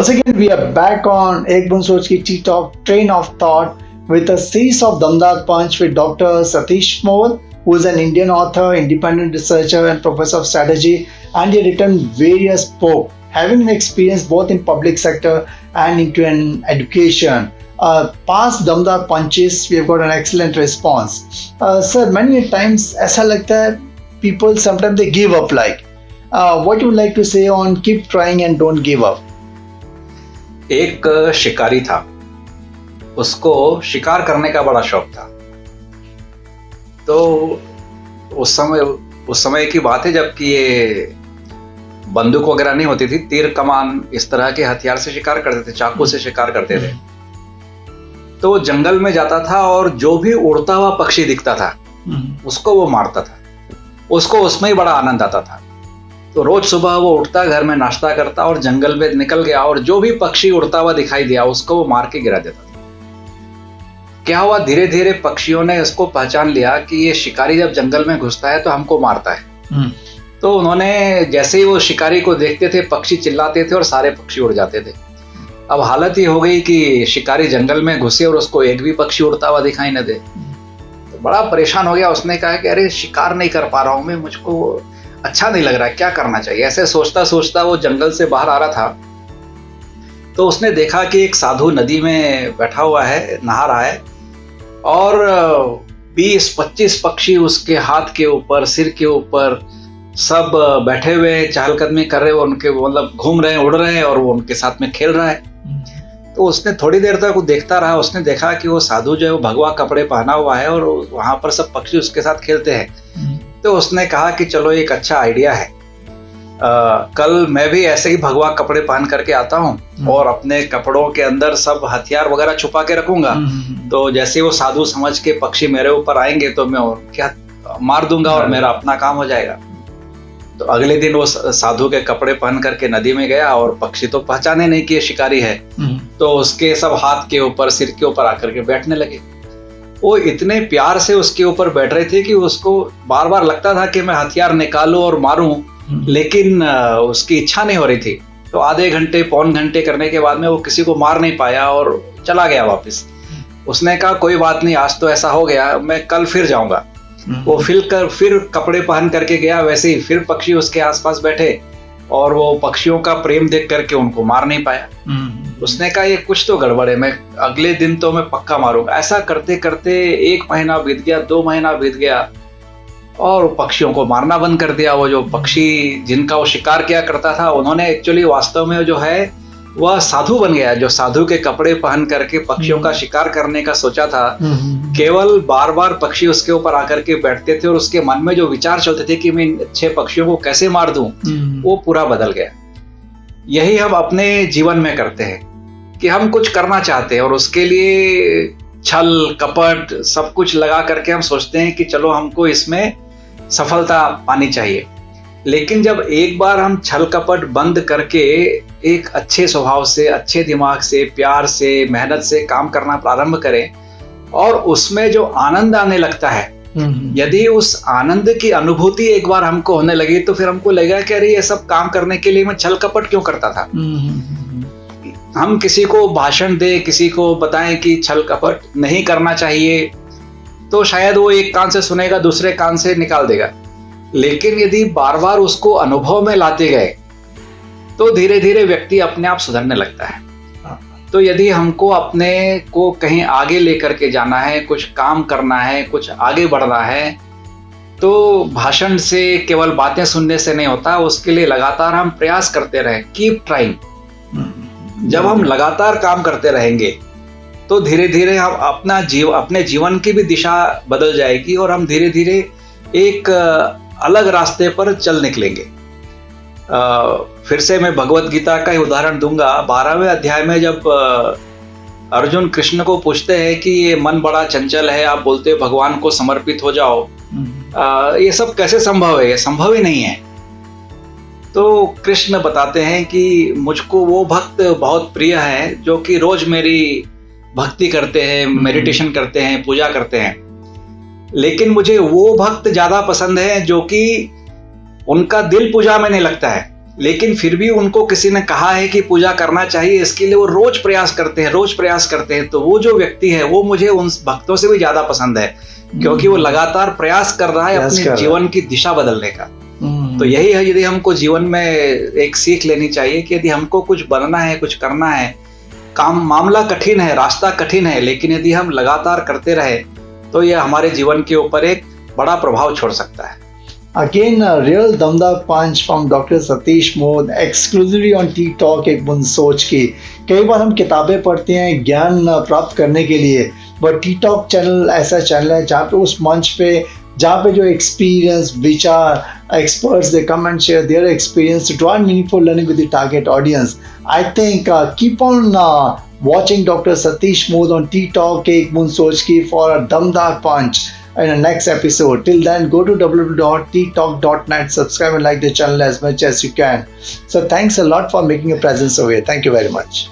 Once again, we are back on Ek Bun Soch Ki Tea Talk Train of Thought with a series of Damdar Punch with Dr. Satish Mole, who is an Indian author, independent researcher, and professor of strategy, and he has written various books, having experience both in public sector and into an education. Past Damdar Punches, we have got an excellent response. Sir, many times ऐसा लगता है people sometimes they give up. What you would like to say on keep trying and don't give up? एक शिकारी था, उसको शिकार करने का बड़ा शौक था। तो उस समय की बात है जबकि ये बंदूक वगैरह नहीं होती थी, तीर कमान इस तरह के हथियार से शिकार करते थे, चाकू से शिकार करते थे। तो वो जंगल में जाता था और जो भी उड़ता हुआ पक्षी दिखता था उसको वो मारता था। उसको उसमें ही बड़ा आनंद आता था। तो रोज सुबह वो उठता, घर में नाश्ता करता और जंगल में निकल गया और जो भी पक्षी उड़ता हुआ दिखाई दिया उसको वो मार के गिरा देता था। क्या हुआ, धीरे धीरे पक्षियों ने इसको पहचान लिया कि ये शिकारी जब जंगल में घुसता है तो हमको मारता है। तो उन्होंने जैसे ही वो शिकारी को देखते थे, पक्षी चिल्लाते थे और सारे पक्षी उड़ जाते थे। अब हालत ये हो गई कि शिकारी जंगल में घुसे और उसको एक भी पक्षी उड़ता हुआ दिखाई न दे। तो बड़ा परेशान हो गया। उसने कहा कि अरे शिकार नहीं कर पा रहा हूं मैं, मुझको अच्छा नहीं लग रहा है, क्या करना चाहिए। ऐसे सोचता सोचता वो जंगल से बाहर आ रहा था तो उसने देखा कि एक साधु नदी में बैठा हुआ है, नहा रहा है और 20-25 पक्षी उसके हाथ के ऊपर, सिर के ऊपर सब बैठे हुए चहलकदमी कर रहे हैं, उनके मतलब घूम रहे हैं, उड़ रहे हैं और वो उनके साथ में खेल रहा है। तो उसने थोड़ी देर तक वो देखता रहा। उसने देखा कि वो साधु जो है वो भगवा कपड़े पहना हुआ है और वहां पर सब पक्षी उसके साथ खेलते हैं। तो उसने कहा कि चलो एक अच्छा आइडिया है, कल मैं भी ऐसे ही भगवा कपड़े पहन करके आता हूँ और अपने कपड़ों के अंदर सब हथियार वगैरह छुपा के रखूंगा। तो जैसे वो साधु समझ के पक्षी मेरे ऊपर आएंगे तो मैं क्या मार दूंगा और मेरा अपना काम हो जाएगा। तो अगले दिन वो साधु के कपड़े पहन करके नदी में गया और पक्षी तो पहचाने नहीं कि ये शिकारी है। तो उसके सब हाथ के ऊपर, सिर के ऊपर आकर के बैठने लगे। वो इतने प्यार से उसके ऊपर बैठ रहे थे कि उसको बार बार लगता था कि मैं हथियार निकालूं और मारूं, लेकिन उसकी इच्छा नहीं हो रही थी। तो आधे घंटे, पौन घंटे करने के बाद में वो किसी को मार नहीं पाया और चला गया वापस। उसने कहा कोई बात नहीं, आज तो ऐसा हो गया, मैं कल फिर जाऊंगा। वो फिर कपड़े पहन करके गया, वैसे ही फिर पक्षी उसके आसपास बैठे और वो पक्षियों का प्रेम देख करके उनको मार नहीं पाया। उसने कहा ये कुछ तो गड़बड़ है, मैं अगले दिन तो मैं पक्का मारूंगा। ऐसा करते करते 1 महीना बीत गया, 2 महीना बीत गया और पक्षियों को मारना बंद कर दिया। वो जो पक्षी जिनका वो शिकार किया करता था, उन्होंने एक्चुअली वास्तव में जो है वह साधु बन गया, जो साधु के कपड़े पहन करके पक्षियों का शिकार करने का सोचा था। केवल बार बार पक्षी उसके ऊपर आकर के बैठते थे और उसके मन में जो विचार चलते थे कि मैं इन अच्छे पक्षियों को कैसे मार दूं, वो पूरा बदल गया। यही हम अपने जीवन में करते हैं कि हम कुछ करना चाहते हैं और उसके लिए छल कपट सब कुछ लगा करके हम सोचते हैं कि चलो हमको इसमें सफलता पानी चाहिए। लेकिन जब एक बार हम छल कपट बंद करके एक अच्छे स्वभाव से, अच्छे दिमाग से, प्यार से, मेहनत से काम करना प्रारंभ करें और उसमें जो आनंद आने लगता है, यदि उस आनंद की अनुभूति एक बार हमको होने लगी तो फिर हमको लगेगा कि अरे ये सब काम करने के लिए मैं छल कपट क्यों करता था। हम किसी को भाषण दे, किसी को बताएं कि छल कपट नहीं करना चाहिए, तो शायद वो एक कान से सुनेगा, दूसरे कान से निकाल देगा। लेकिन यदि बार बार उसको अनुभव में लाते गए तो धीरे धीरे व्यक्ति अपने आप सुधरने लगता है। तो यदि हमको अपने को कहीं आगे लेकर के जाना है, कुछ काम करना है, कुछ आगे बढ़ना है, तो भाषण से, केवल बातें सुनने से नहीं होता। उसके लिए लगातार हम प्रयास करते रहें, कीप ट्राइंग। जब हम लगातार काम करते रहेंगे तो धीरे धीरे हम अपने जीवन की भी दिशा बदल जाएगी और हम धीरे धीरे एक अलग रास्ते पर चल निकलेंगे। फिर से मैं भगवत गीता का ही उदाहरण दूंगा। 12वें अध्याय में जब अर्जुन कृष्ण को पूछते हैं कि ये मन बड़ा चंचल है, आप बोलते हो भगवान को समर्पित हो जाओ, ये सब कैसे संभव है, ये संभव ही नहीं है। तो कृष्ण बताते हैं कि मुझको वो भक्त बहुत प्रिय है जो कि रोज मेरी भक्ति करते हैं, मेडिटेशन करते हैं, पूजा करते हैं। लेकिन मुझे वो भक्त ज्यादा पसंद है जो कि उनका दिल पूजा में नहीं लगता है, लेकिन फिर भी उनको किसी ने कहा है कि पूजा करना चाहिए, इसके लिए वो रोज प्रयास करते हैं। तो वो जो व्यक्ति है वो मुझे उन भक्तों से भी ज्यादा पसंद है, क्योंकि वो लगातार प्रयास कर रहा है अपने जीवन की दिशा बदलने का। तो यही है, यदि हमको जीवन में एक सीख लेनी चाहिए कि यदि हमको कुछ बनना है, कुछ करना है, मामला कठिन है, रास्ता कठिन है, लेकिन यदि हम लगातार करते रहे तो यह हमारे जीवन के ऊपर एक बड़ा प्रभाव छोड़ सकता है। Again, a real दमदार पंच from Dr. Satish mod, exclusively on T talk एक बूंद सोच की। कई बार हम किताबें पढ़ते हैं ज्ञान प्राप्त करने के लिए, बट टी टॉक चैनल ऐसा चैनल है जहाँ पे उस मंच पे जहाँ पे जो एक्सपीरियंस विचार experts they come and share their experience to draw meaningful learning with the target audience. I think keep on watching Dr. Satish Mood on Tea Talk Ek Moon Soch Ki for a Damdar Punch in the next episode. Till then, go to www.ttalk.net, subscribe and like the channel as much as you can. So thanks a lot for making a presence over here. Thank you very much.